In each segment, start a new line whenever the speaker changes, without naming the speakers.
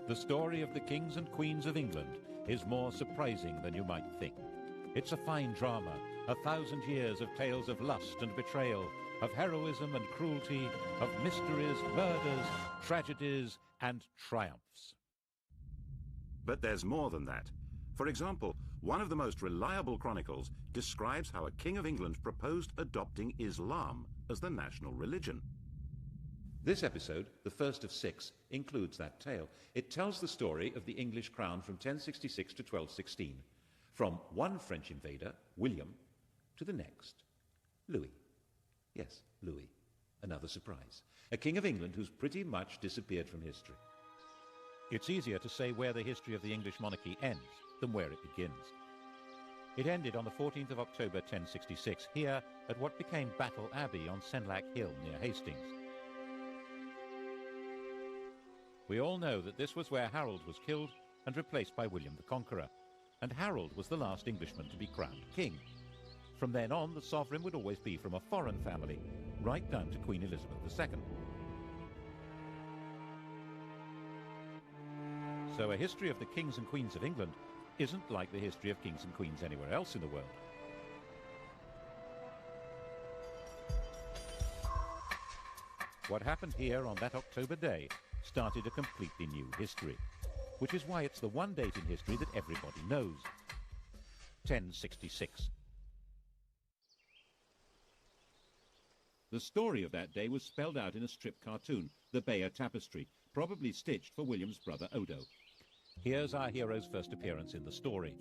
The story of the kings and queens of England is more surprising than you might think. It's a fine drama, 1,000 years of tales of lust and betrayal, of heroism and cruelty, of mysteries, murders, tragedies, and triumphs.
But there's more than that. For example, one of the most reliable chronicles describes how a king of England proposed adopting Islam as the national religion.
This episode, the first of 6, includes that tale. It tells the story of the English crown from 1066 to 1216, from one French invader, William, to the next, Louis. Yes, Louis. Another surprise. A king of England who's pretty much disappeared from history. It's easier to say where the history of the English monarchy ends than where it begins. It ended on the 14th of October 1066, here at what became Battle Abbey on Senlac Hill near Hastings. We all know that this was where Harold was killed and replaced by William the Conqueror, and Harold was the last Englishman to be crowned king. From then on, the sovereign would always be from a foreign family, right down to Queen Elizabeth II. So a history of the kings and queens of England isn't like the history of kings and queens anywhere else in the world. What happened here on that October day started a completely new history, which is why it's the one date in history that everybody knows. 1066. The story of that day was spelled out in a strip cartoon, the Bayeux Tapestry, probably stitched for William's brother Odo. Here's our hero's first appearance in the story.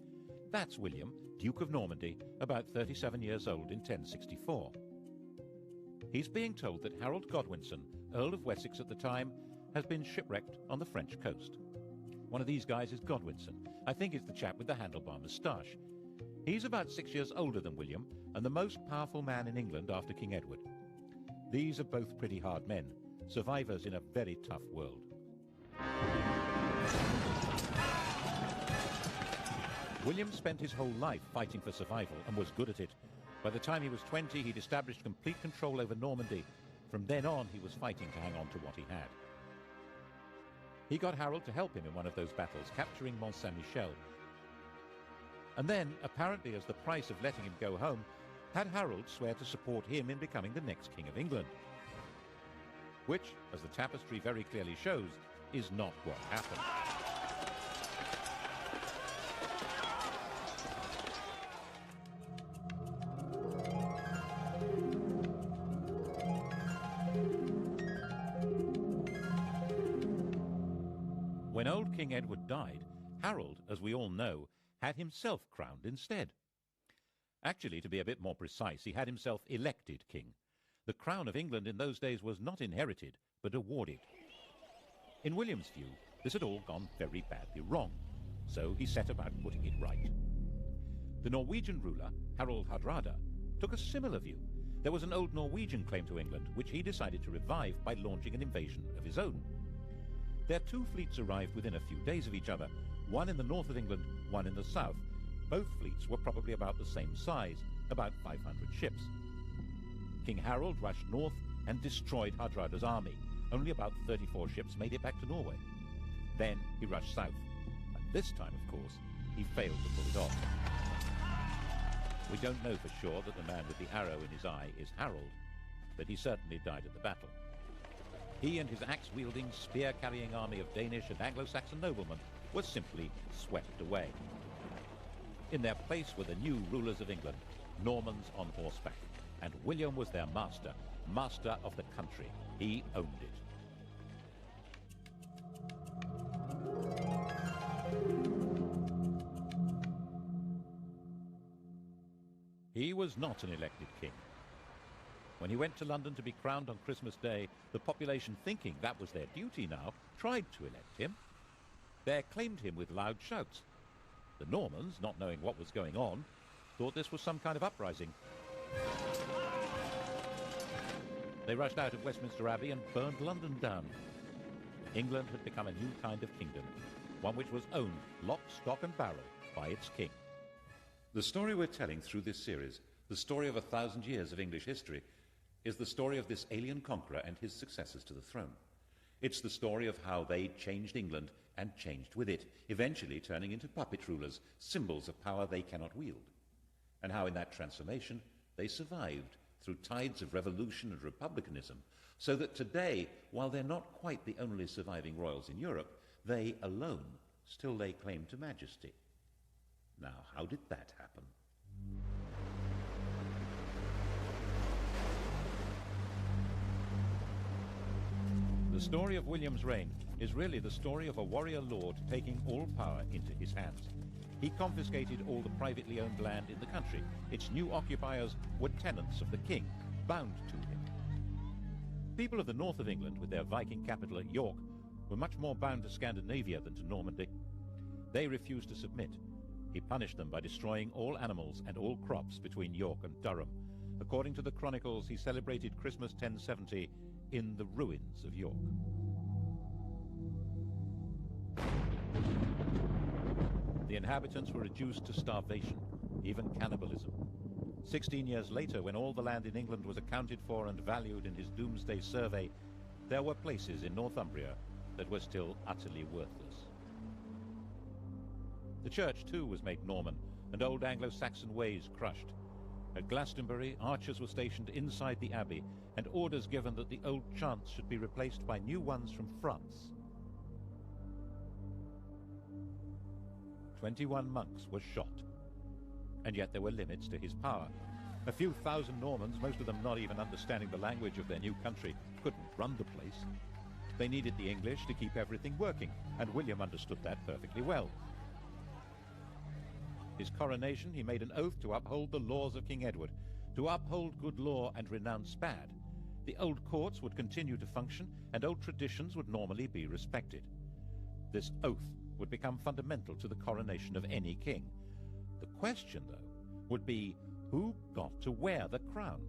That's William, Duke of Normandy, about 37 years old in 1064. He's being told that Harold Godwinson, Earl of Wessex at the time, has been shipwrecked on the French coast. One of these guys is Godwinson. I think it's the chap with the handlebar moustache. He's about 6 years older than William and the most powerful man in England after King Edward. These are both pretty hard men, survivors in a very tough world. William spent his whole life fighting for survival and was good at it. By the time he was 20, he'd established complete control over Normandy. From then on, he was fighting to hang on to what he had. He got Harold to help him in one of those battles, capturing Mont Saint-Michel. And then, apparently as the price of letting him go home, had Harold swear to support him in becoming the next King of England. Which, as the tapestry very clearly shows, is not what happened. When old King Edward died, Harold, as we all know, had himself crowned instead. Actually, to be a bit more precise, he had himself elected king. The crown of England in those days was not inherited, but awarded. In William's view, this had all gone very badly wrong, so he set about putting it right. The Norwegian ruler, Harald Hardrada, took a similar view. There was an old Norwegian claim to England, which he decided to revive by launching an invasion of his own. Their two fleets arrived within a few days of each other, one in the north of England, one in the south. Both fleets were probably about the same size, about 500 ships. King Harold rushed north and destroyed Hardrada's army. Only about 34 ships made it back to Norway. Then he rushed south, and this time, of course, he failed to pull it off. We don't know for sure that the man with the arrow in his eye is Harold, but he certainly died at the battle. He and his axe-wielding, spear-carrying army of Danish and Anglo-Saxon noblemen were simply swept away. In their place were the new rulers of England, Normans on horseback, and William was their master, master of the country. He owned it. He was not an elected king. When he went to London to be crowned on Christmas Day, the population, thinking that was their duty now, tried to elect him. They acclaimed him with loud shouts. The Normans, not knowing what was going on, thought this was some kind of uprising. They rushed out of Westminster Abbey and burned London down. England had become a new kind of kingdom, one which was owned lock, stock and barrel by its king. The story we're telling through this series, the story of 1,000 years of English history, is the story of this alien conqueror and his successors to the throne. It's the story of how they changed England and changed with it, eventually turning into puppet rulers, symbols of power they cannot wield. And how in that transformation they survived through tides of revolution and republicanism, so that today, while they're not quite the only surviving royals in Europe, they alone still lay claim to majesty. Now, how did that happen? The story of William's reign is really the story of a warrior lord taking all power into his hands. He confiscated all the privately owned land in the country. Its new occupiers were tenants of the king, bound to him. People of the north of England, with their Viking capital at York, were much more bound to Scandinavia than to Normandy. They refused to submit. He punished them by destroying all animals and all crops between York and Durham. According to the chronicles, he celebrated Christmas 1070 in the ruins of York. The inhabitants were reduced to starvation, even cannibalism. 16 years later, when all the land in England was accounted for and valued in his doomsday survey, there were places in Northumbria that were still utterly worthless. The church, too, was made Norman, and old Anglo-Saxon ways crushed. At Glastonbury, archers were stationed inside the abbey, and orders given that the old chants should be replaced by new ones from France. 21 monks were shot, and yet there were limits to his power. A few thousand Normans, most of them not even understanding the language of their new country, couldn't run the place. They needed the English to keep everything working, and William understood that perfectly well. His coronation, he made an oath to uphold the laws of King Edward, to uphold good law and renounce bad. The old courts would continue to function, and old traditions would normally be respected. This oath would become fundamental to the coronation of any king. The question, though, would be who got to wear the crown?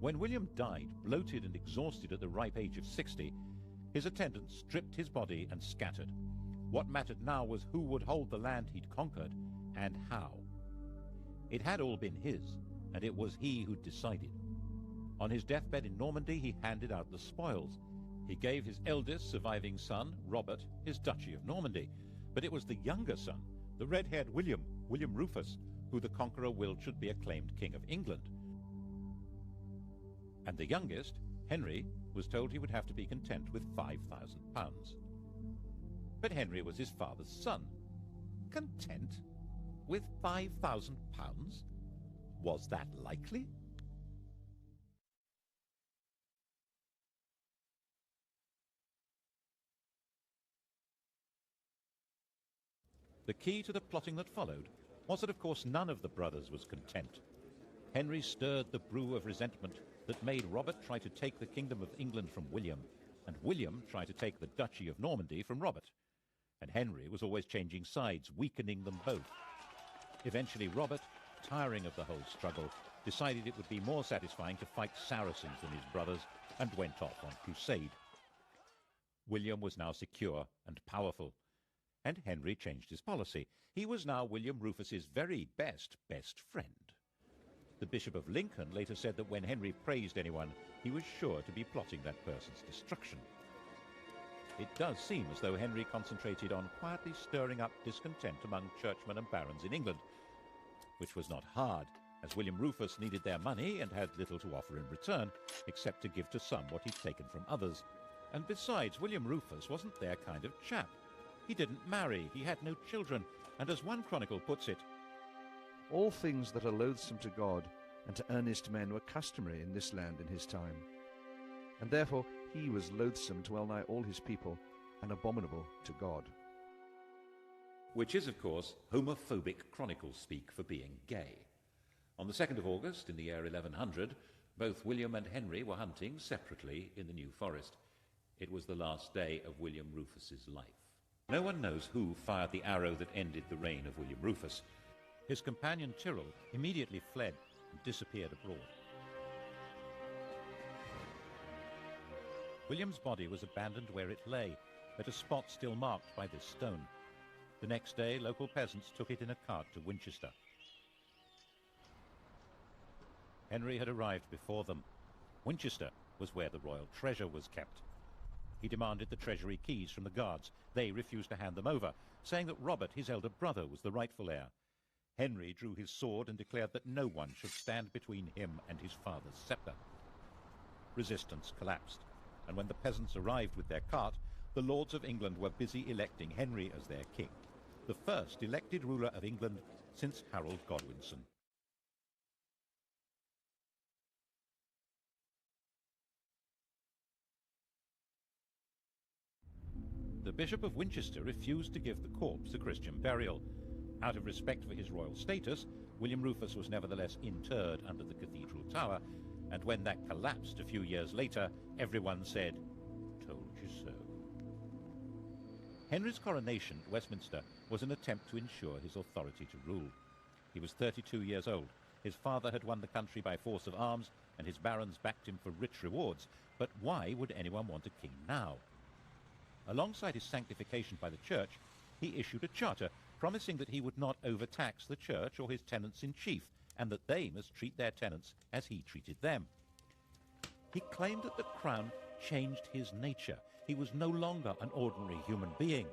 When William died, bloated and exhausted at the ripe age of 60, his attendants stripped his body and scattered. What mattered now was who would hold the land he'd conquered, and how. It had all been his, and it was he who decided. On his deathbed in Normandy, he handed out the spoils. He gave his eldest surviving son, Robert, his Duchy of Normandy, but it was the younger son, the red-haired William Rufus, who the conqueror willed should be acclaimed King of England. And the youngest, Henry, was told he would have to be content with £5,000. But Henry was his father's son. Content with £5,000? Was that likely? The key to the plotting that followed was that, of course, none of the brothers was content. Henry stirred the brew of resentment that made Robert try to take the kingdom of England from William, and William try to take the Duchy of Normandy from Robert. And Henry was always changing sides, weakening them both. Eventually, Robert, tiring of the whole struggle, decided it would be more satisfying to fight Saracens than his brothers, and went off on crusade. William was now secure and powerful, and Henry changed his policy. He was now William Rufus's very best friend. The Bishop of Lincoln later said that when Henry praised anyone, he was sure to be plotting that person's destruction. It does seem as though Henry concentrated on quietly stirring up discontent among churchmen and barons in England, which was not hard, as William Rufus needed their money and had little to offer in return, except to give to some what he'd taken from others. And besides, William Rufus wasn't their kind of chap. He didn't marry, he had no children, and as one chronicle puts it,
all things that are loathsome to God and to earnest men were customary in this land in his time. And therefore he was loathsome to well nigh all his people, and abominable to God.
Which is, of course, homophobic chronicle speak for being gay. On the 2nd of August, in the year 1100, both William and Henry were hunting separately in the New Forest. It was the last day of William Rufus's life. No one knows who fired the arrow that ended the reign of William Rufus. His companion Tyrrell immediately fled and disappeared abroad. William's body was abandoned where it lay, at a spot still marked by this stone. The next day, local peasants took it in a cart to Winchester. Henry had arrived before them. Winchester was where the royal treasure was kept. He demanded the treasury keys from the guards. They refused to hand them over, saying that Robert, his elder brother, was the rightful heir. Henry drew his sword and declared that no one should stand between him and his father's scepter. Resistance collapsed, and when the peasants arrived with their cart, the lords of England were busy electing Henry as their king, the first elected ruler of England since Harold Godwinson. The Bishop of Winchester refused to give the corpse a Christian burial. Out of respect for his royal status, William Rufus was nevertheless interred under the cathedral tower, and when that collapsed a few years later, everyone said, "Told you so." Henry's coronation at Westminster was an attempt to ensure his authority to rule. He was 32 years old. His father had won the country by force of arms, and his barons backed him for rich rewards. But why would anyone want a king now? Alongside his sanctification by the church, he issued a charter promising that he would not overtax the church or his tenants-in-chief, and that they must treat their tenants as he treated them. He claimed that the crown changed his nature. He was no longer an ordinary human being.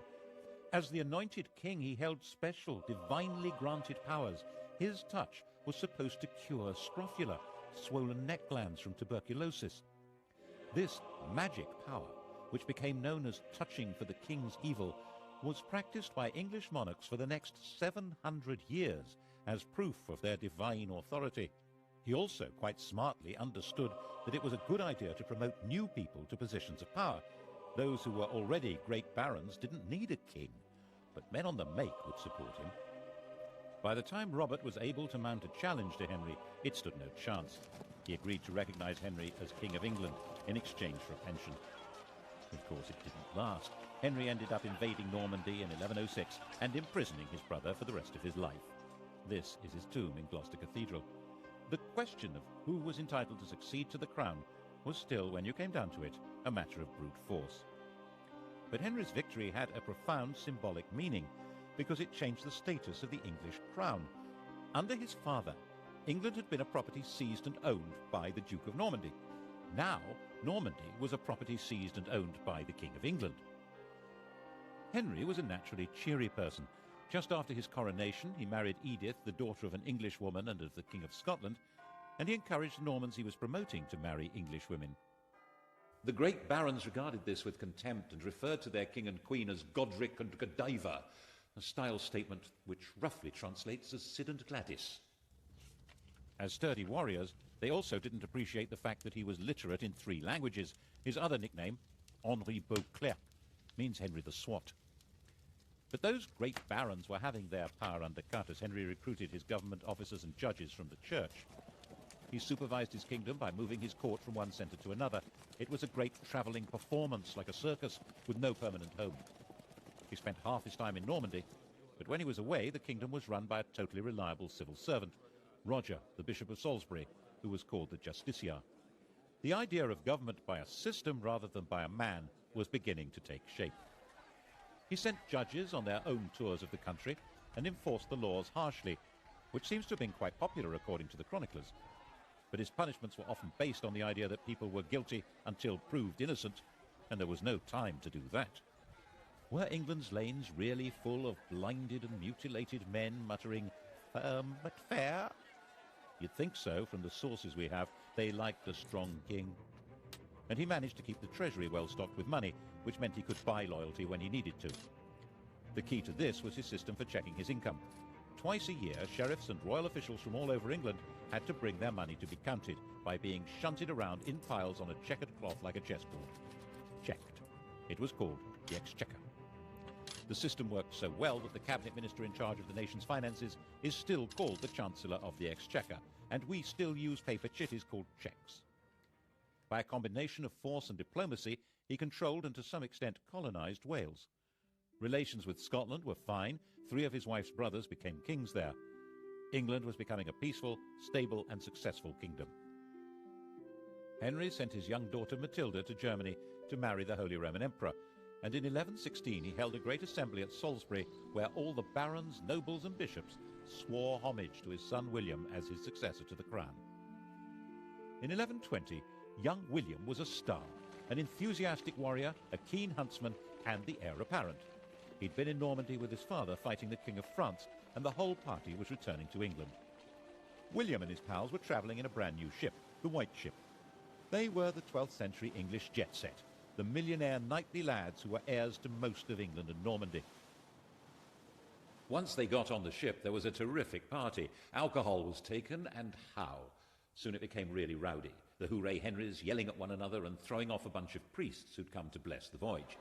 As the anointed king, he held special, divinely granted powers. His touch was supposed to cure scrofula, swollen neck glands from tuberculosis. This magic power, which became known as touching for the king's evil, was practiced by English monarchs for the next 700 years as proof of their divine authority. He also quite smartly understood that it was a good idea to promote new people to positions of power. Those who were already great barons didn't need a king, but men on the make would support him. By the time Robert was able to mount a challenge to Henry, it stood no chance. He agreed to recognize Henry as King of England in exchange for a pension. Of course, it didn't last. Henry ended up invading Normandy in 1106 and imprisoning his brother for the rest of his life. This is his tomb in Gloucester Cathedral. The question of who was entitled to succeed to the crown was still, when you came down to it, a matter of brute force. But Henry's victory had a profound symbolic meaning, because it changed the status of the English crown. Under his father, England had been a property seized and owned by the Duke of Normandy. Now, Normandy was a property seized and owned by the King of England. Henry was a naturally cheery person. Just after his coronation, he married Edith, the daughter of an English woman and of the King of Scotland, and he encouraged the Normans he was promoting to marry English women. The great barons regarded this with contempt and referred to their king and queen as Godric and Godiva, a style statement which roughly translates as Sid and Gladys. As sturdy warriors, they also didn't appreciate the fact that he was literate in 3 languages. His other nickname, Henri Beauclerc, means Henry the Swat. But those great barons were having their power under Carta as Henry recruited his government officers and judges from the church. He supervised his kingdom by moving his court from one centre to another. It was a great travelling performance, like a circus, with no permanent home. He spent half his time in Normandy, but when he was away, the kingdom was run by a totally reliable civil servant, Roger, the Bishop of Salisbury, who was called the Justiciar. The idea of government by a system rather than by a man was beginning to take shape. He sent judges on their own tours of the country and enforced the laws harshly, which seems to have been quite popular according to the chroniclers. But his punishments were often based on the idea that people were guilty until proved innocent, and there was no time to do that. Were England's lanes really full of blinded and mutilated men muttering, "Firm but fair"? You'd think so from the sources we have. They liked a strong king. And he managed to keep the treasury well stocked with money, which meant he could buy loyalty when he needed to. The key to this was his system for checking his income. Twice a year, sheriffs and royal officials from all over England had to bring their money to be counted by being shunted around in piles on a checkered cloth like a chessboard. Checked. It was called the Exchequer. The system worked so well that the cabinet minister in charge of the nation's finances is still called the Chancellor of the Exchequer, and we still use paper chitties called cheques. By a combination of force and diplomacy, he controlled and to some extent colonized Wales. Relations with Scotland were fine. 3 of his wife's brothers became kings there. England was becoming a peaceful, stable and successful kingdom. Henry sent his young daughter Matilda to Germany to marry the Holy Roman Emperor, and in 1116 he held a great assembly at Salisbury where all the barons, nobles and bishops swore homage to his son William as his successor to the crown. In 1120, young William was a star. an enthusiastic warrior, a keen huntsman, and the heir apparent. He'd been in Normandy with his father fighting the King of France, and the whole party was returning to England. William and his pals were travelling in a brand new ship, the White Ship. They were the 12th century English jet set, the millionaire knightly lads who were heirs to most of England and Normandy. Once they got on the ship, there was a terrific party. Alcohol was taken, and how? Soon it became really rowdy, the hooray Henrys yelling at one another and throwing off a bunch of priests who'd come to bless the voyage.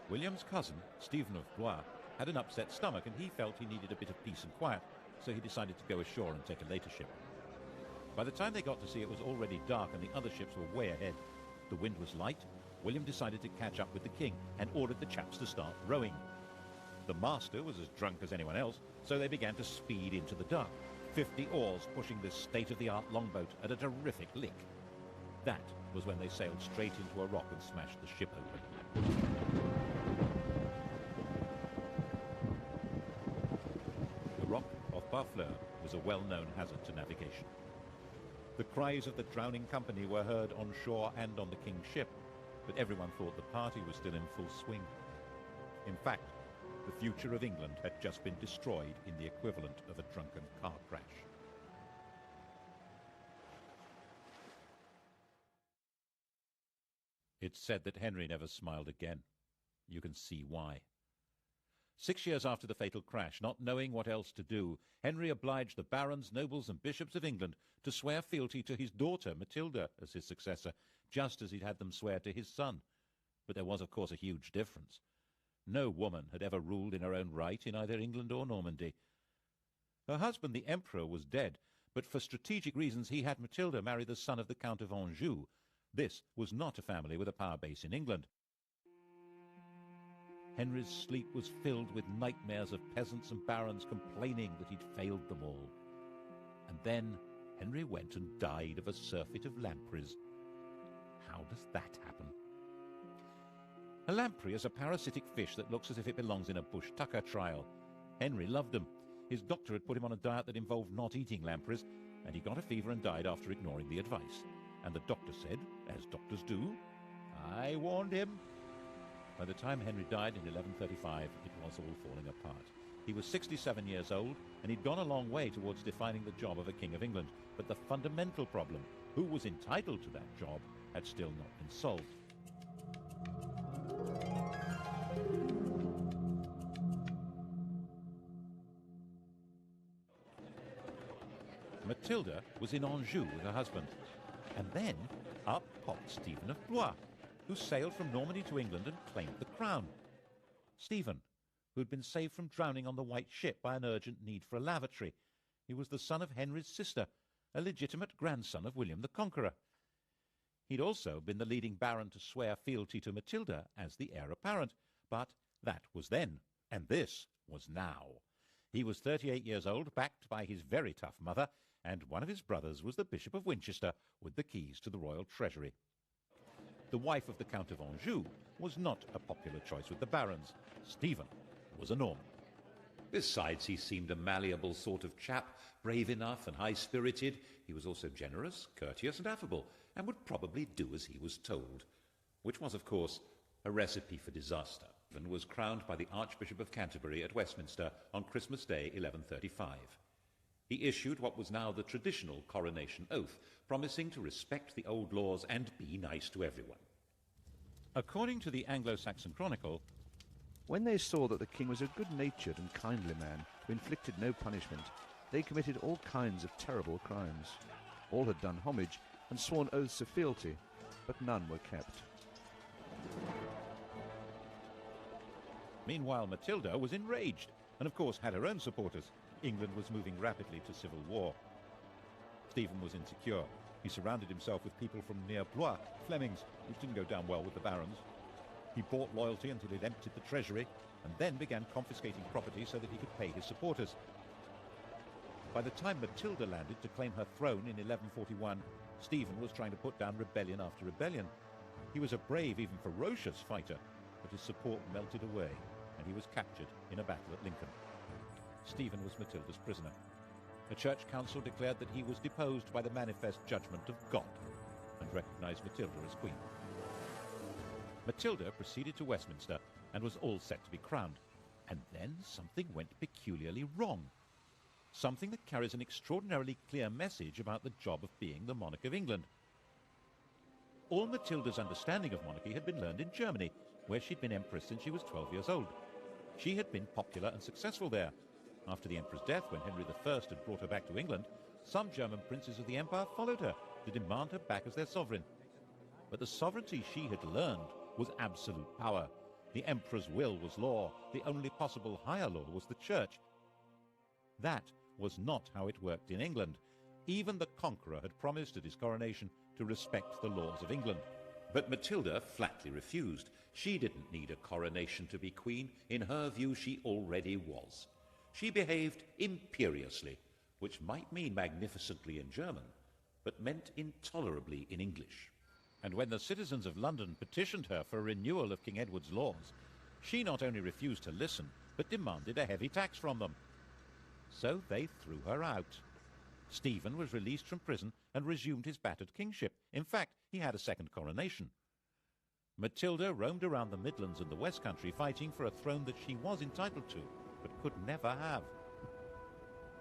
William's cousin, Stephen of Blois, had an upset stomach, and he felt he needed a bit of peace and quiet, so he decided to go ashore and take a later ship. By the time they got to sea, it was already dark and the other ships were way ahead. The wind was light. William decided to catch up with the king and ordered the chaps to start rowing. The master was as drunk as anyone else, so they began to speed into the dark, 50 oars pushing this state-of-the-art longboat at a terrific lick. That was when they sailed straight into a rock and smashed the ship open. The rock of Barfleur was a well-known hazard to navigation. The cries of the drowning company were heard on shore and on the king's ship, but everyone thought the party was still in full swing. In fact, the future of England had just been destroyed in the equivalent of a drunken car crash. It's said that Henry never smiled again. You can see why. 6 years after the fatal crash, not knowing what else to do, Henry obliged the barons, nobles and bishops of England to swear fealty to his daughter, Matilda, as his successor, just as he'd had them swear to his son. But there was, of course, a huge difference. No woman had ever ruled in her own right in either England or Normandy. Her husband, the Emperor, was dead, but for strategic reasons he had Matilda marry the son of the Count of Anjou. This was not a family with a power base in England. Henry's sleep was filled with nightmares of peasants and barons complaining that he'd failed them all. And then Henry went and died of a surfeit of lampreys. How does that happen? A lamprey is a parasitic fish that looks as if it belongs in a bush tucker trial. Henry loved them. His doctor had put him on a diet that involved not eating lampreys, and he got a fever and died after ignoring the advice. And the doctor said, as doctors do, "I warned him." By the time Henry died in 1135, it was all falling apart. He was 67 years old, and he'd gone a long way towards defining the job of a King of England. But the fundamental problem, who was entitled to that job, had still not been solved. Matilda was in Anjou with her husband. And then up popped Stephen of Blois, who sailed from Normandy to England and claimed the crown. Stephen, who had been saved from drowning on the White Ship by an urgent need for a lavatory. He was the son of Henry's sister, a legitimate grandson of William the Conqueror. He'd also been the leading baron to swear fealty to Matilda as the heir apparent, but that was then, and this was now. He was 38 years old, backed by his very tough mother, and one of his brothers was the Bishop of Winchester with the keys to the royal treasury. The wife of the Count of Anjou was not a popular choice with the barons. Stephen was a Norman. Besides, he seemed a malleable sort of chap, brave enough and high-spirited. He was also generous, courteous and affable, and would probably do as he was told, which was, of course, a recipe for disaster, and was crowned by the Archbishop of Canterbury at Westminster on Christmas Day 1135. He issued what was now the traditional coronation oath, promising to respect the old laws and be nice to everyone. According to the Anglo-Saxon Chronicle,
when they saw that the king was a good-natured and kindly man who inflicted no punishment, they committed all kinds of terrible crimes. All had done homage and sworn oaths of fealty, but none were kept.
Meanwhile, Matilda was enraged and, of course, had her own supporters. England was moving rapidly to civil war. Stephen was insecure. He surrounded himself with people from near Blois, Flemings, which didn't go down well with the barons. He bought loyalty until he'd emptied the treasury, and then began confiscating property so that he could pay his supporters. By the time Matilda landed to claim her throne in 1141, Stephen was trying to put down rebellion after rebellion. He was a brave, even ferocious fighter, but his support melted away, and he was captured in a battle at Lincoln. Stephen was Matilda's prisoner. A church council declared that he was deposed by the manifest judgment of God and recognized Matilda as queen. Matilda proceeded to Westminster and was all set to be crowned. And then something went peculiarly wrong. Something that carries an extraordinarily clear message about the job of being the monarch of England. All Matilda's understanding of monarchy had been learned in Germany, where she'd been empress since she was 12 years old. She had been popular and successful there. After the emperor's death, when Henry I had brought her back to England, some German princes of the empire followed her to demand her back as their sovereign. But the sovereignty she had learned was absolute power. The emperor's will was law. The only possible higher law was the church. That was not how it worked in England. Even the conqueror had promised at his coronation to respect the laws of England. But Matilda flatly refused. She didn't need a coronation to be queen. In her view, she already was. She behaved imperiously, which might mean magnificently in German, but meant intolerably in English. And when the citizens of London petitioned her for a renewal of King Edward's laws, she not only refused to listen, but demanded a heavy tax from them. So they threw her out. Stephen was released from prison and resumed his battered kingship. In fact, he had a second coronation. Matilda roamed around the Midlands and the West Country fighting for a throne that she was entitled to, but could never have.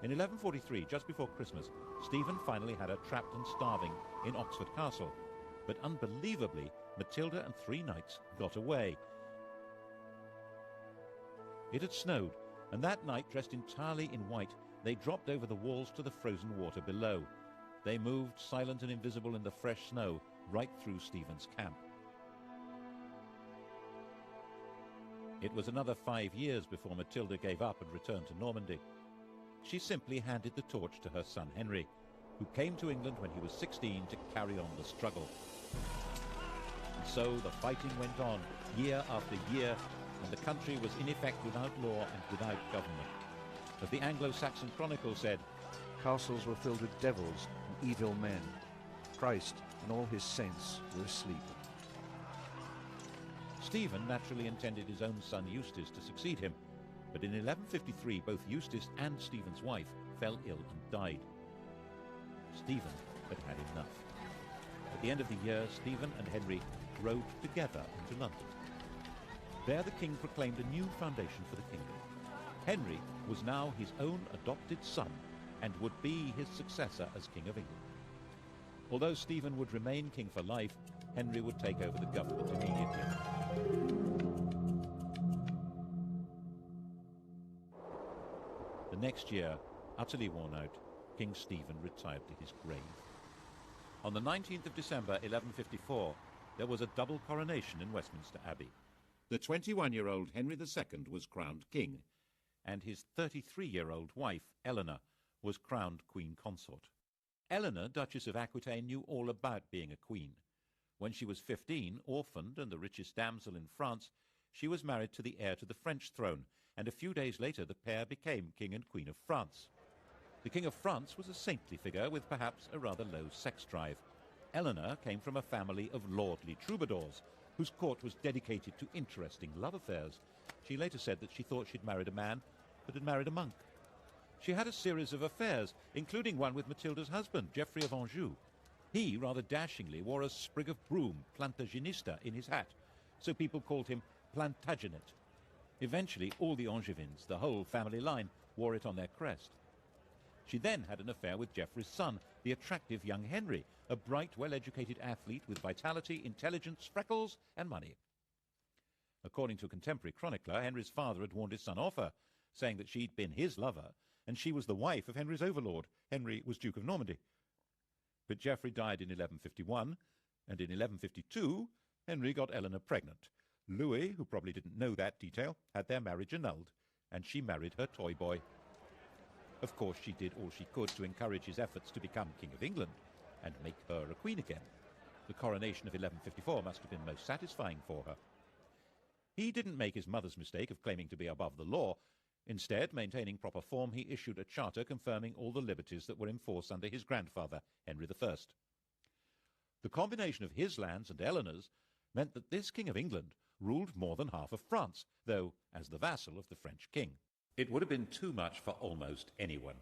In 1143, just before Christmas, Stephen finally had her trapped and starving in Oxford Castle. But unbelievably, Matilda and 3 knights got away. It had snowed, and that night, dressed entirely in white, they dropped over the walls to the frozen water below. They moved, silent and invisible in the fresh snow, right through Stephen's camp. It was another 5 years before Matilda gave up and returned to Normandy. She simply handed the torch to her son Henry, who came to England when he was 16 to carry on the struggle. And so the fighting went on, year after year, and the country was in effect without law and without government. As the Anglo-Saxon Chronicle said,
Castles were filled with devils and evil men. Christ and all his saints were asleep.
Stephen naturally intended his own son Eustace to succeed him, but in 1153 both Eustace and Stephen's wife fell ill and died. Stephen had had enough. At the end of the year, Stephen and Henry rode together into London. There the king proclaimed a new foundation for the kingdom. Henry was now his own adopted son and would be his successor as King of England. Although Stephen would remain king for life, Henry would take over the government immediately. The next year, utterly worn out, King Stephen retired to his grave. On the 19th of December 1154, there was a double coronation in Westminster Abbey. The 21-year-old Henry II was crowned king, and his 33-year-old wife, Eleanor, was crowned queen consort. Eleanor, Duchess of Aquitaine, knew all about being a queen. When she was 15, orphaned and the richest damsel in France, she was married to the heir to the French throne, and a few days later the pair became King and Queen of France. The King of France was a saintly figure with perhaps a rather low sex drive. Eleanor came from a family of lordly troubadours, whose court was dedicated to interesting love affairs. She later said that she thought she'd married a man, but had married a monk. She had a series of affairs, including one with Matilda's husband, Geoffrey of Anjou. He, rather dashingly, wore a sprig of broom, Plantagenista, in his hat, so people called him Plantagenet. Eventually, all the Angevins, the whole family line, wore it on their crest. She then had an affair with Geoffrey's son, the attractive young Henry, a bright, well-educated athlete with vitality, intelligence, freckles, and money. According to a contemporary chronicler, Henry's father had warned his son off her, saying that she'd been his lover, and she was the wife of Henry's overlord. Henry was Duke of Normandy. But Geoffrey died in 1151, and in 1152, Henry got Eleanor pregnant. Louis, who probably didn't know that detail, had their marriage annulled, and she married her toy boy. Of course, she did all she could to encourage his efforts to become King of England and make her a queen again. The coronation of 1154 must have been most satisfying for her. He didn't make his mother's mistake of claiming to be above the law. Instead, maintaining proper form, he issued a charter confirming all the liberties that were in force under his grandfather, Henry I. The combination of his lands and Eleanor's meant that this King of England ruled more than half of France, though as the vassal of the French king. It would have been too much for almost anyone.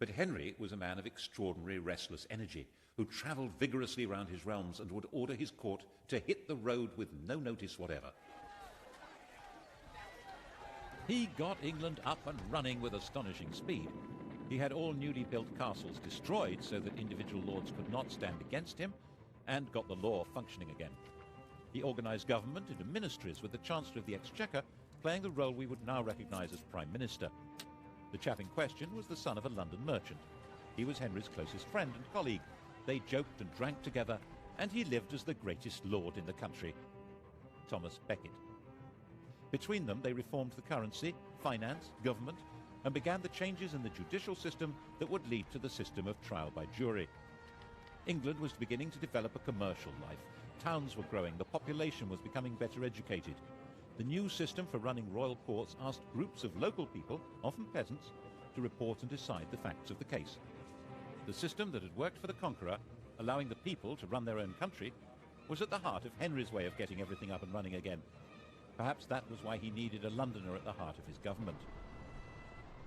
But Henry was a man of extraordinary restless energy, who travelled vigorously round his realms and would order his court to hit the road with no notice whatever. He got England up and running with astonishing speed. He had all newly built castles destroyed so that individual lords could not stand against him, and got the law functioning again. He organised government into ministries, with the Chancellor of the Exchequer playing the role we would now recognise as Prime Minister. The chap in question was the son of a London merchant. He was Henry's closest friend and colleague. They joked and drank together, and he lived as the greatest lord in the country, Thomas Becket. Between them, they reformed the currency, finance, government, and began the changes in the judicial system that would lead to the system of trial by jury. England was beginning to develop a commercial life. Towns were growing, the population was becoming better educated. The new system for running royal courts asked groups of local people, often peasants, to report and decide the facts of the case. The system that had worked for the conqueror, allowing the people to run their own country, was at the heart of Henry's way of getting everything up and running again. Perhaps that was why he needed a Londoner at the heart of his government.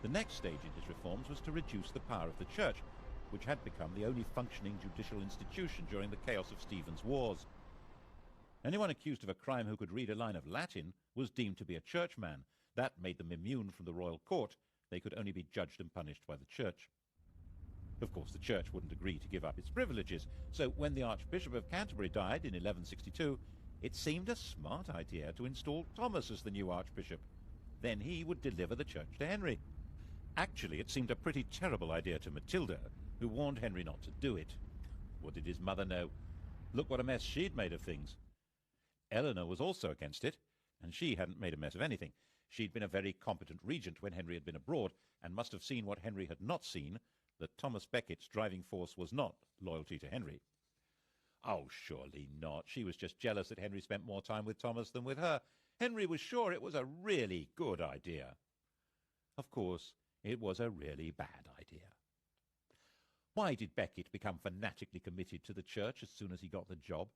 The next stage in his reforms was to reduce the power of the church, which had become the only functioning judicial institution during the chaos of Stephen's wars. Anyone accused of a crime who could read a line of Latin was deemed to be a churchman. That made them immune from the royal court. They could only be judged and punished by the church. Of course, the church wouldn't agree to give up its privileges, so when the Archbishop of Canterbury died in 1162, it seemed a smart idea to install Thomas as the new archbishop. Then he would deliver the church to Henry. Actually, it seemed a pretty terrible idea to Matilda, who warned Henry not to do it. What did his mother know? Look what a mess she'd made of things. Eleanor was also against it, and she hadn't made a mess of anything. She'd been a very competent regent when Henry had been abroad, and must have seen what Henry had not seen, that Thomas Becket's driving force was not loyalty to Henry. Oh, surely not. She was just jealous that Henry spent more time with Thomas than with her. Henry was sure it was a really good idea. Of course, it was a really bad idea. Why did Becket become fanatically committed to the church as soon as he got the job?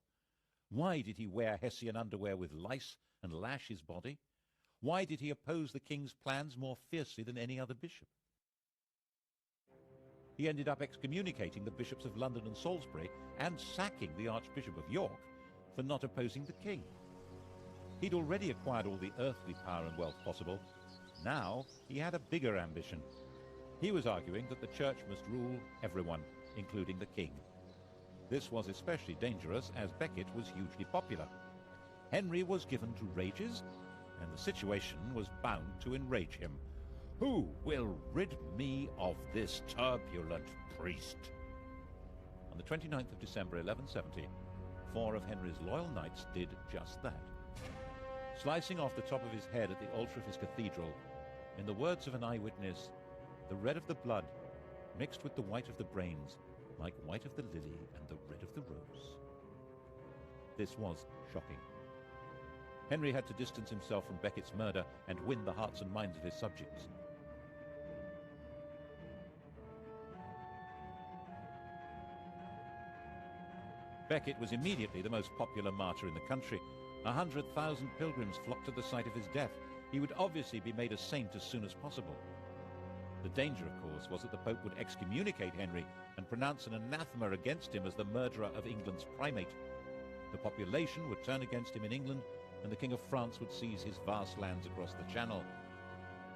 Why did he wear Hessian underwear with lice and lash his body? Why did he oppose the king's plans more fiercely than any other bishop? He ended up excommunicating the bishops of London and Salisbury and sacking the Archbishop of York for not opposing the king. He'd already acquired all the earthly power and wealth possible. Now he had a bigger ambition. He was arguing that the church must rule everyone, including the king. This was especially dangerous as Becket was hugely popular. Henry was given to rages, and the situation was bound to enrage him. Who will rid me of this turbulent priest? On the 29th of December 1170, 4 of Henry's loyal knights did just that. Slicing off the top of his head at the altar of his cathedral, in the words of an eyewitness, the red of the blood mixed with the white of the brains, like white of the lily and the red of the rose. This was shocking. Henry had to distance himself from Becket's murder and win the hearts and minds of his subjects. Becket was immediately the most popular martyr in the country. 100,000 pilgrims flocked to the site of his death. He would obviously be made a saint as soon as possible. The danger, of course, was that the Pope would excommunicate Henry and pronounce an anathema against him as the murderer of England's primate. The population would turn against him in England, and the King of France would seize his vast lands across the Channel.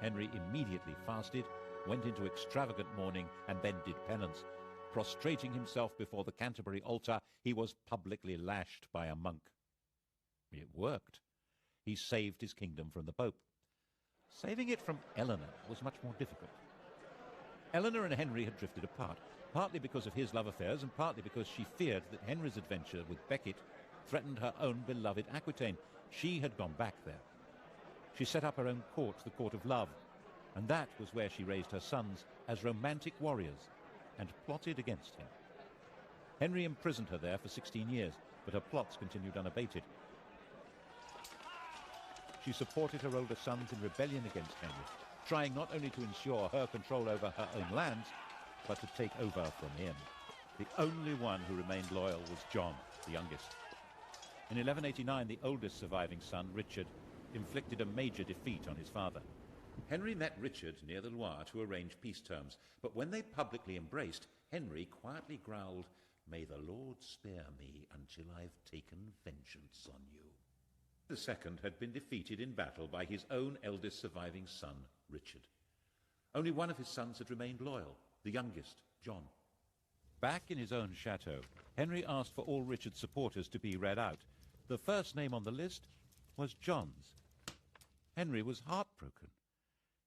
Henry immediately fasted, went into extravagant mourning, and then did penance. Prostrating himself before the Canterbury altar, he was publicly lashed by a monk. It worked. He saved his kingdom from the Pope. Saving it from Eleanor was much more difficult. Eleanor and Henry had drifted apart, partly because of his love affairs and partly because she feared that Henry's adventure with Becket threatened her own beloved Aquitaine. She had gone back there. She set up her own court, the Court of Love, and that was where she raised her sons as romantic warriors and plotted against him. Henry imprisoned her there for 16 years, but her plots continued unabated. She supported her older sons in rebellion against Henry, trying not only to ensure her control over her own lands, but to take over from him. The only one who remained loyal was John, the youngest. In 1189, the oldest surviving son, Richard, inflicted a major defeat on his father. Henry met Richard near the Loire to arrange peace terms, but when they publicly embraced, Henry quietly growled, "May the Lord spare me until I've taken vengeance on you." The second had been defeated in battle by his own eldest surviving son, Richard. Only one of his sons had remained loyal, the youngest, John. Back in his own chateau, Henry asked for all Richard's supporters to be read out. The first name on the list was John's. Henry was heartbroken.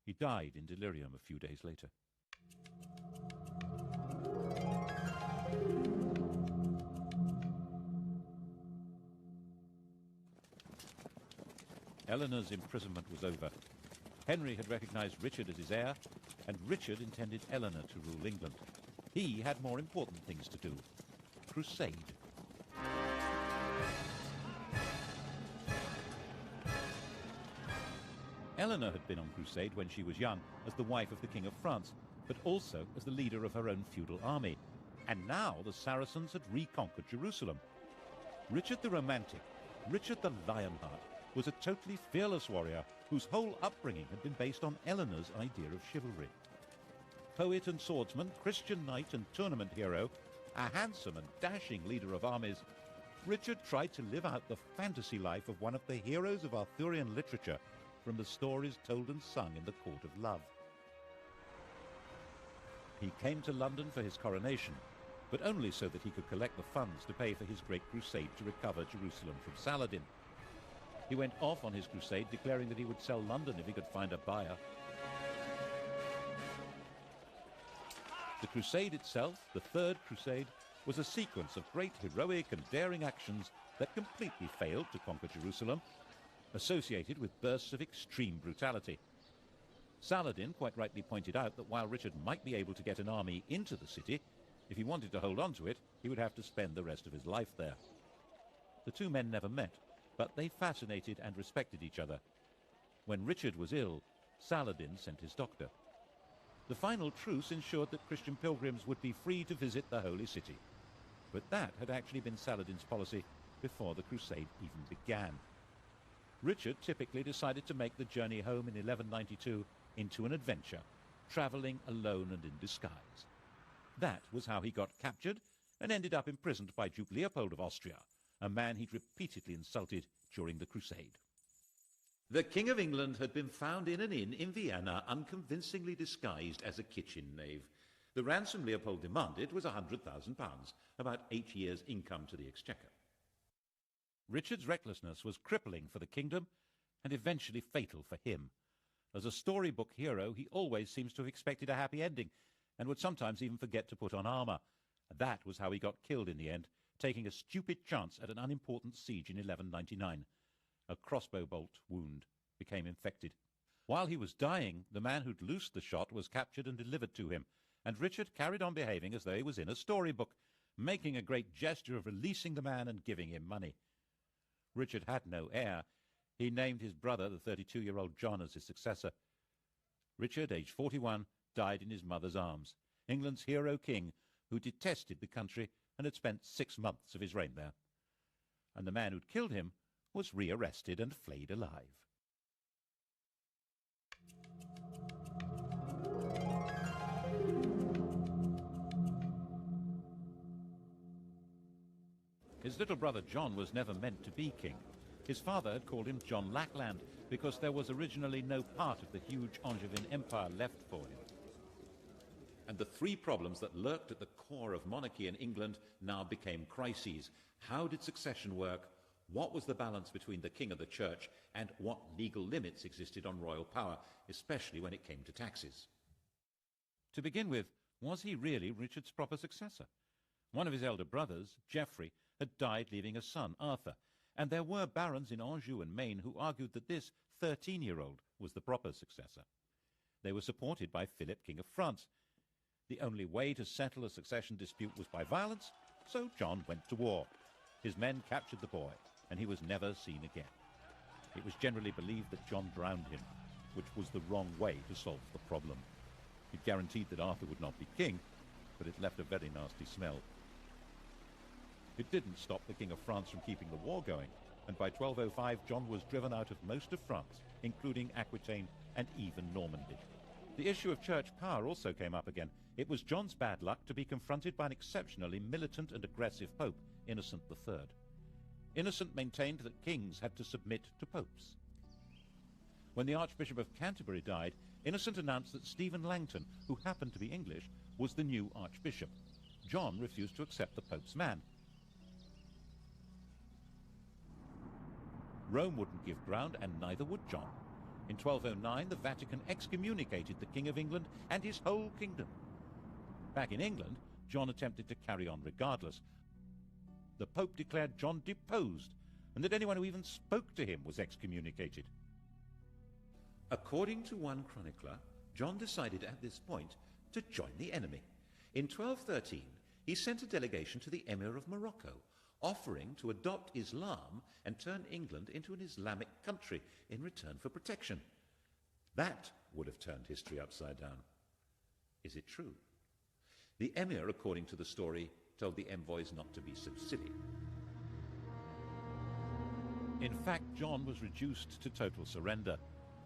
He died in delirium a few days later. Eleanor's imprisonment was over. Henry had recognized Richard as his heir, and Richard intended Eleanor to rule England. He had more important things to do. Crusade. Eleanor had been on crusade when she was young as the wife of the King of France, but also as the leader of her own feudal army. And now the Saracens had reconquered Jerusalem. Richard the Romantic, Richard the Lionheart, was a totally fearless warrior whose whole upbringing had been based on Eleanor's idea of chivalry. Poet and swordsman, Christian knight and tournament hero, a handsome and dashing leader of armies, Richard tried to live out the fantasy life of one of the heroes of Arthurian literature from the stories told and sung in the court of love. He came to London for his coronation, but only so that he could collect the funds to pay for his great crusade to recover Jerusalem from Saladin. He went off on his crusade, declaring that he would sell London if he could find a buyer. The crusade itself, the Third Crusade, was a sequence of great heroic and daring actions that completely failed to conquer Jerusalem, associated with bursts of extreme brutality. Saladin quite rightly pointed out that while Richard might be able to get an army into the city, if he wanted to hold on to it, he would have to spend the rest of his life there. The two men never met, but they fascinated and respected each other. When Richard was ill, Saladin sent his doctor. The final truce ensured that Christian pilgrims would be free to visit the Holy City. But that had actually been Saladin's policy before the crusade even began. Richard typically decided to make the journey home in 1192 into an adventure, travelling alone and in disguise. That was how he got captured and ended up imprisoned by Duke Leopold of Austria, a man he'd repeatedly insulted during the crusade. The King of England had been found in an inn in Vienna, unconvincingly disguised as a kitchen knave. The ransom Leopold demanded was £100,000, about 8 years' income to the exchequer. Richard's recklessness was crippling for the kingdom and eventually fatal for him. As a storybook hero, he always seems to have expected a happy ending and would sometimes even forget to put on armour. That was how he got killed in the end, taking a stupid chance at an unimportant siege in 1199. A crossbow bolt wound became infected. While he was dying, the man who'd loosed the shot was captured and delivered to him, and Richard carried on behaving as though he was in a storybook, making a great gesture of releasing the man and giving him money. Richard had no heir. He named his brother, the 32-year-old John, as his successor. Richard, aged 41, died in his mother's arms, England's hero king, who detested the country and had spent 6 months of his reign there. And the man who'd killed him was rearrested and flayed alive. His little brother John was never meant to be king. His father had called him John Lackland because there was originally no part of the huge Angevin empire left for him. And the three problems that lurked at the core of monarchy in England now became crises. How did succession work? What was the balance between the king and the church? And what legal limits existed on royal power, especially when it came to taxes? To begin with, was he really Richard's proper successor? One of his elder brothers, Geoffrey, had died leaving a son, Arthur, and there were barons in Anjou and Maine who argued that this 13-year-old was the proper successor. They were supported by Philip, King of France. The only way to settle a succession dispute was by violence, so John went to war. His men captured the boy, and he was never seen again. It was generally believed that John drowned him, which was the wrong way to solve the problem. It guaranteed that Arthur would not be king, but it left a very nasty smell. It didn't stop the King of France from keeping the war going, and by 1205 John was driven out of most of France, including Aquitaine and even Normandy. The issue of church power also came up again. It was John's bad luck to be confronted by an exceptionally militant and aggressive pope, Innocent III. Innocent maintained that kings had to submit to popes. When the Archbishop of Canterbury died, Innocent announced that Stephen Langton, who happened to be English, was the new archbishop. John refused to accept the pope's man. Rome wouldn't give ground, and neither would John. In 1209, the Vatican excommunicated the King of England and his whole kingdom. Back in England, John attempted to carry on regardless. The Pope declared John deposed, and that anyone who even spoke to him was excommunicated. According to one chronicler, John decided at this point to join the enemy. In 1213, he sent a delegation to the Emir of Morocco, offering to adopt Islam and turn England into an Islamic country in return for protection. That would have turned history upside down. Is it true? The Emir, according to the story, told the envoys not to be so silly. In fact, John was reduced to total surrender.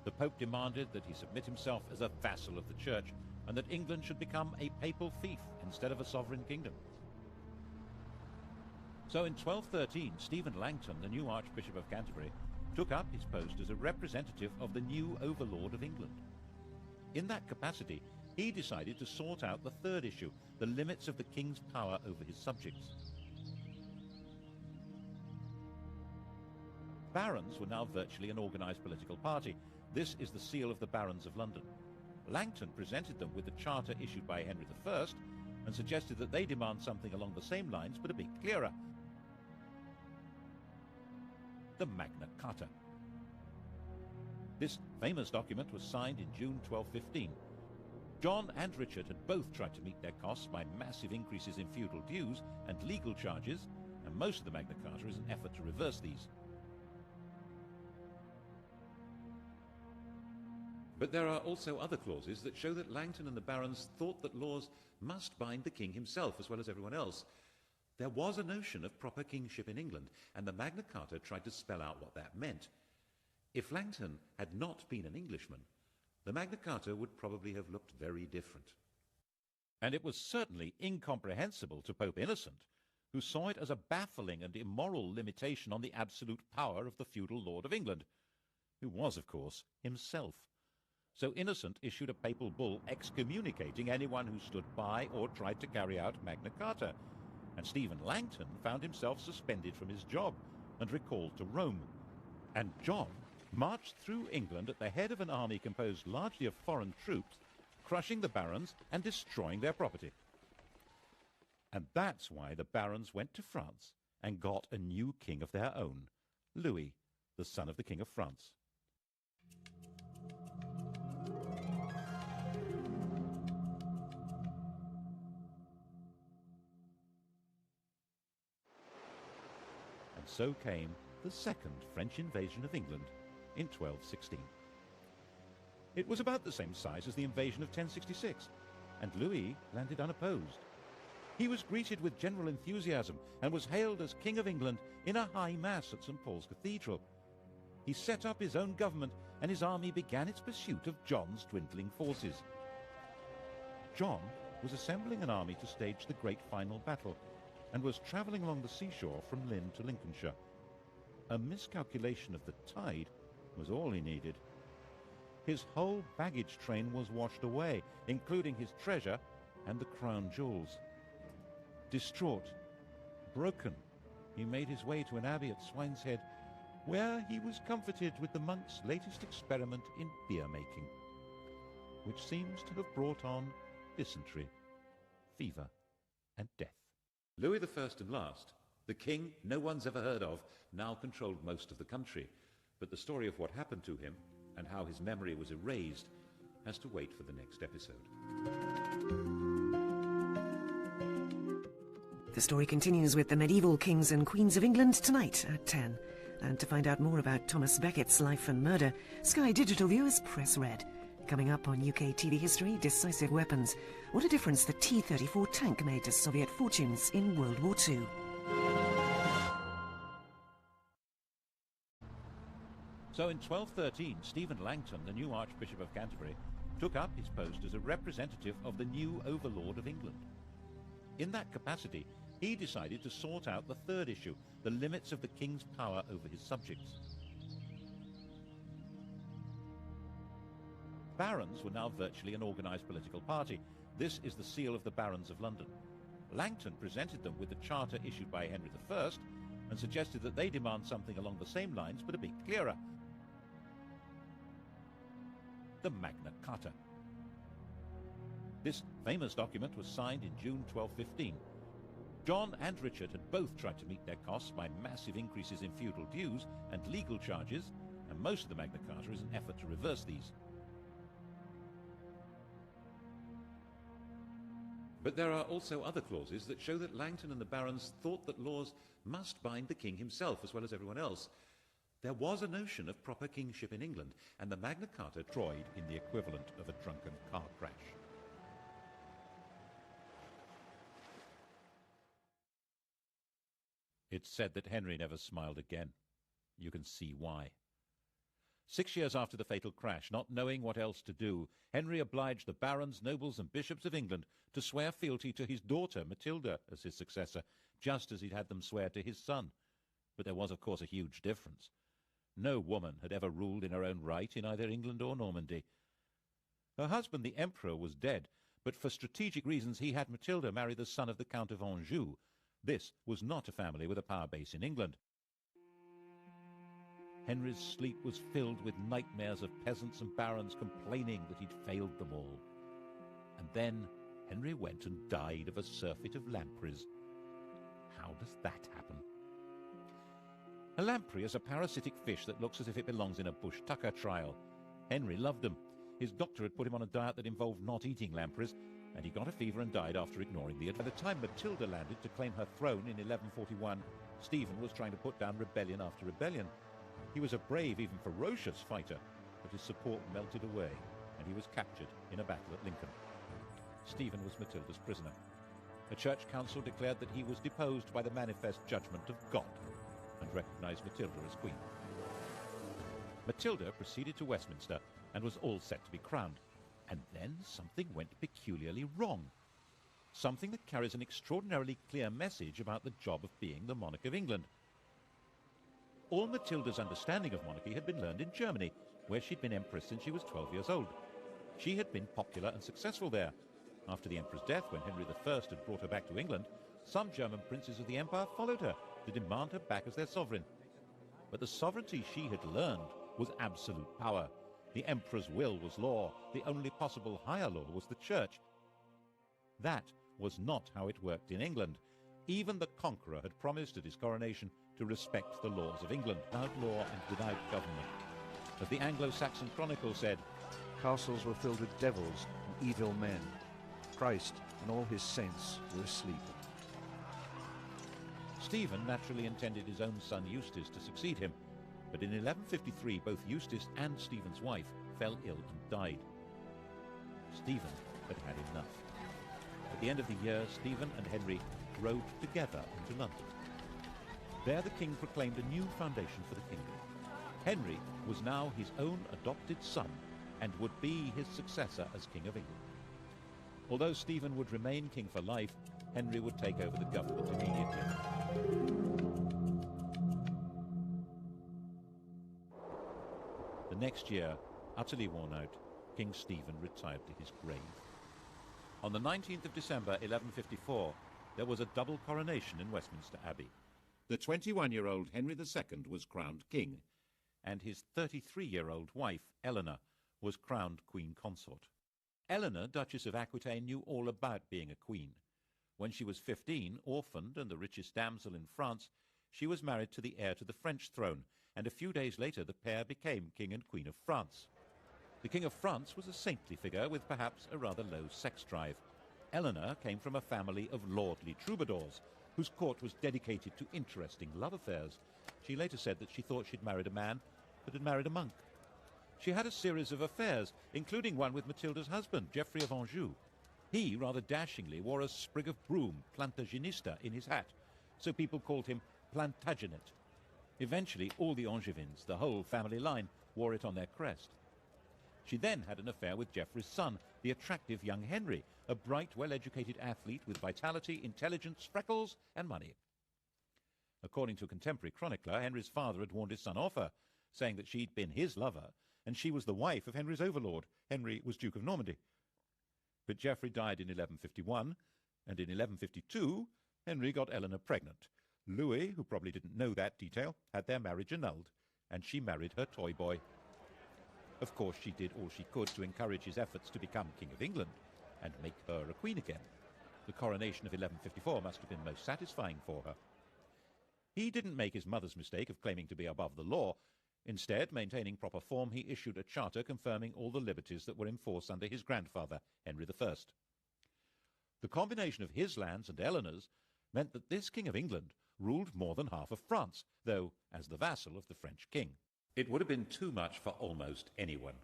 The Pope demanded that he submit himself as a vassal of the Church, and that England should become a papal fief instead of a sovereign kingdom. So in 1213, Stephen Langton, the new Archbishop of Canterbury, took up his post as a representative of the new overlord of England. In that capacity, he decided to sort out the third issue, the limits of the king's power over his subjects. Barons were now virtually an organised political party. This is the seal of the Barons of London. Langton presented them with the charter issued by Henry I and suggested that they demand something along the same lines, but a bit clearer. The Magna Carta. This famous document was signed in June 1215. John and Richard had both tried to meet their costs by massive increases in feudal dues and legal charges, and most of the Magna Carta is an effort to reverse these. But there are also other clauses that show that Langton and the barons thought that laws must bind the king himself as well as everyone else. There was a notion of proper kingship in England, and the Magna Carta tried to spell out what that meant. If Langton had not been an Englishman, the Magna Carta would probably have looked very different. And it was certainly incomprehensible to Pope Innocent, who saw it as a baffling and immoral limitation on the absolute power of the feudal lord of England, who was, of course, himself. So Innocent issued a papal bull excommunicating anyone who stood by or tried to carry out Magna Carta, and Stephen Langton found himself suspended from his job and recalled to Rome. And John marched through England at the head of an army composed largely of foreign troops, crushing the barons and destroying their property. And that's why the barons went to France and got a new king of their own, Louis, the son of the King of France. And so came the second French invasion of England in 1216. It was about the same size as the invasion of 1066, and Louis landed unopposed. He was greeted with general enthusiasm and was hailed as King of England in a high mass at St. Paul's Cathedral. He set up his own government, and his army began its pursuit of John's dwindling forces. John was assembling an army to stage the great final battle, and was travelling along the seashore from Lynn to Lincolnshire. A miscalculation of the tide was all he needed. His whole baggage train was washed away, including his treasure and the crown jewels. Distraught, broken, he made his way to an abbey at Swineshead, where he was comforted with the monks' latest experiment in beer-making, which seems to have brought on dysentery, fever, and death. Louis I and last, the king no one's ever heard of, now controlled most of the country, but the story of what happened to him and how his memory was erased has to wait for the next episode.
The story continues with the medieval kings and queens of England tonight at 10. And to find out more about Thomas Beckett's life and murder, Sky Digital viewers press red. Coming up on UK TV history, decisive weapons. What a difference the T-34 tank made to Soviet fortunes in World War II.
So in 1213, Stephen Langton, the new Archbishop of Canterbury, took up his post as a representative of the new overlord of England. In that capacity, he decided to sort out the third issue, the limits of the king's power over his subjects. Barons were now virtually an organised political party. This is the seal of the Barons of London. Langton presented them with the charter issued by Henry I and suggested that they demand something along the same lines but a bit clearer. The Magna Carta. This famous document was signed in June 1215. John and Richard had both tried to meet their costs by massive increases in feudal dues and legal charges, and most of the Magna Carta is an effort to reverse these. But there are also other clauses that show that Langton and the barons thought that laws must bind the king himself as well as everyone else. There was a notion of proper kingship in England, and the Magna Carta tried in the equivalent of a drunken car crash. It's said that Henry never smiled again. You can see why. 6 years after the fatal crash, not knowing what else to do, Henry obliged the barons, nobles and bishops of England to swear fealty to his daughter, Matilda, as his successor, just as he'd had them swear to his son. But there was, of course, a huge difference. No woman had ever ruled in her own right in either England or Normandy. Her husband, the Emperor, was dead, but for strategic reasons he had Matilda marry the son of the Count of Anjou. This was not a family with a power base in England. Henry's sleep was filled with nightmares of peasants and barons complaining that he'd failed them all. And then Henry went and died of a surfeit of lampreys. How does that happen? A lamprey is a parasitic fish that looks as if it belongs in a bush tucker trial. Henry loved them. His doctor had put him on a diet that involved not eating lampreys, and he got a fever and died after ignoring the advice. By the time Matilda landed to claim her throne in 1141, Stephen was trying to put down rebellion after rebellion. He was a brave, even ferocious fighter, but his support melted away, and he was captured in a battle at Lincoln. Stephen was Matilda's prisoner. A church council declared that he was deposed by the manifest judgment of God, and recognized Matilda as queen. Matilda proceeded to Westminster and was all set to be crowned. And then something went peculiarly wrong. Something that carries an extraordinarily clear message about the job of being the monarch of England. All Matilda's understanding of monarchy had been learned in Germany, where she'd been empress since she was 12 years old. She had been popular and successful there. After the emperor's death, when Henry I had brought her back to England, some German princes of the empire followed her to demand her back as their sovereign. But the sovereignty she had learned was absolute power. The emperor's will was law. The only possible higher law was the church. That was not how it worked in England. Even the conqueror had promised at his coronation to respect the laws of England, without law and without government. As the Anglo-Saxon Chronicle said,
castles were filled with devils and evil men. Christ and all his saints were asleep.
Stephen naturally intended his own son Eustace to succeed him, but in 1153 both Eustace and Stephen's wife fell ill and died. Stephen had had enough. At the end of the year, Stephen and Henry rode together into London. There the king proclaimed a new foundation for the kingdom. Henry was now his own adopted son and would be his successor as King of England. Although Stephen would remain king for life, Henry would take over the government immediately. The next year, utterly worn out, King Stephen retired to his grave. On the 19th of December 1154, there was a double coronation in Westminster Abbey. The 21-year-old Henry II was crowned king, and his 33-year-old wife, Eleanor, was crowned queen consort. Eleanor, Duchess of Aquitaine, knew all about being a queen. When she was 15, orphaned and the richest damsel in France, she was married to the heir to the French throne, and a few days later the pair became King and Queen of France. The King of France was a saintly figure with perhaps a rather low sex drive. Eleanor came from a family of lordly troubadours, whose court was dedicated to interesting love affairs. She later said that she thought she'd married a man, but had married a monk. She had a series of affairs, including one with Matilda's husband, Geoffrey of Anjou. He, rather dashingly, wore a sprig of broom, Plantagenista, in his hat, so people called him Plantagenet. Eventually, all the Angevins, the whole family line, wore it on their crest. She then had an affair with Geoffrey's son, the attractive young Henry, a bright, well-educated athlete with vitality, intelligence, freckles, and money. According to a contemporary chronicler, Henry's father had warned his son off her, saying that she'd been his lover, and she was the wife of Henry's overlord. Henry was Duke of Normandy. But Geoffrey died in 1151, and in 1152, Henry got Eleanor pregnant. Louis, who probably didn't know that detail, had their marriage annulled, and she married her toy boy. Of course, she did all she could to encourage his efforts to become King of England and make her a queen again. The coronation of 1154 must have been most satisfying for her. He didn't make his mother's mistake of claiming to be above the law. Instead, maintaining proper form, he issued a charter confirming all the liberties that were in force under his grandfather, Henry I. The combination of his lands and Eleanor's meant that this King of England ruled more than half of France, though as the vassal of the French king. It would have been too much for almost anyone.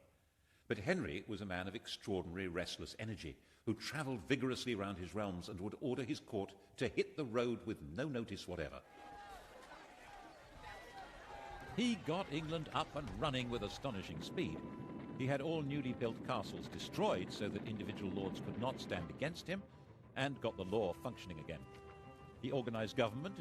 But Henry was a man of extraordinary restless energy, who travelled vigorously round his realms and would order his court to hit the road with no notice whatever. He got England up and running with astonishing speed. He had all newly built castles destroyed so that individual lords could not stand against him, and got the law functioning again. He organised government